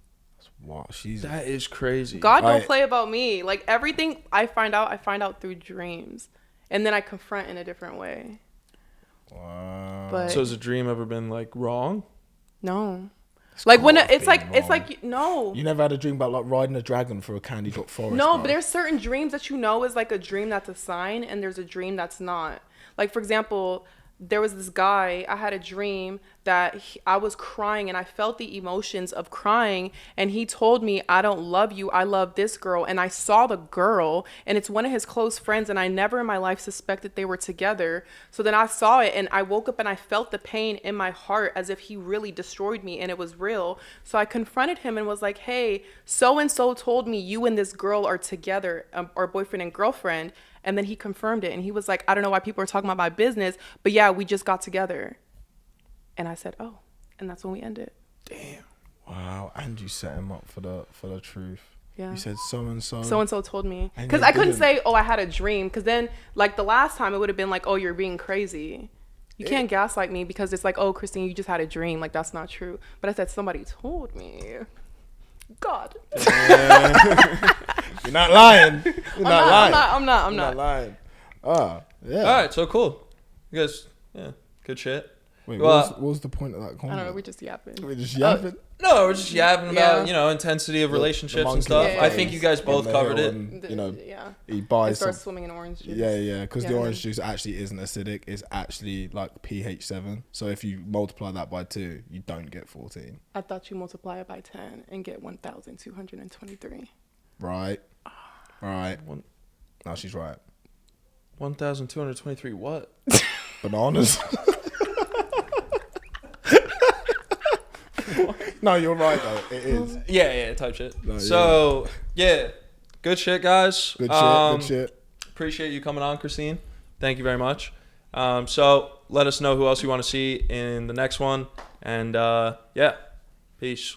what? She's That is crazy. God don't I- play about me. Like everything I find out through dreams. And then I confront in a different way. wow. But So has a dream ever been like wrong? no. Like when gotta it's be like wrong. no. You never had a dream about like riding a dragon through a candy drop forest? No, bro? but there's certain dreams that you know is like a dream that's a sign, and there's a dream that's not. Like, for example, there was this guy, I had a dream that I was crying and I felt the emotions of crying. And he told me, I don't love you. I love this girl. And I saw the girl and it's one of his close friends. And I never in my life suspected they were together. So then I saw it and I woke up and I felt the pain in my heart as if he really destroyed me and it was real. So I confronted him and was like, hey, so-and-so told me you and this girl are together, or boyfriend and girlfriend. And then he confirmed it and he was like, I don't know why people are talking about my business, but yeah, we just got together. And I said, oh, and that's when we ended. Damn. Wow, and you set him up for the truth. Yeah. You said so and so. So-and-so told me. And Because they I couldn't didn't. say, oh, I had a dream. Because then, like, the last time it would have been like, oh, you're being crazy. You can't gaslight me because it's like, oh, Christine, you just had a dream. Like, that's not true. But I said, somebody told me. God. You're not lying. You're not lying. I'm You're not. lying. Ah, yeah. All right, so cool. You guys, yeah, good shit. Wait, Well, what was the point of that comment? I don't know. We're just yapping. We're just yapping. No, we're just yapping Yeah. about, intensity of relationships monkey and stuff. Yeah, I yeah, think yeah. you guys both On the covered hill it. and, Yeah. he I buys started some. swimming in orange juice. Yeah, because the Yeah. orange juice actually isn't acidic. It's actually like pH 7. So if you multiply that by 2, you don't get 14. I thought you multiply it by 10 and get 1,223. Right. Right. One- No, she's right. 1,223 what? Bananas. No, you're right though. It is. Yeah, type shit. No, So, yeah, good shit, guys. Good shit. Good shit. Appreciate you coming on, Christine. Thank you very much. So let us know who else you want to see in the next one. And yeah, peace.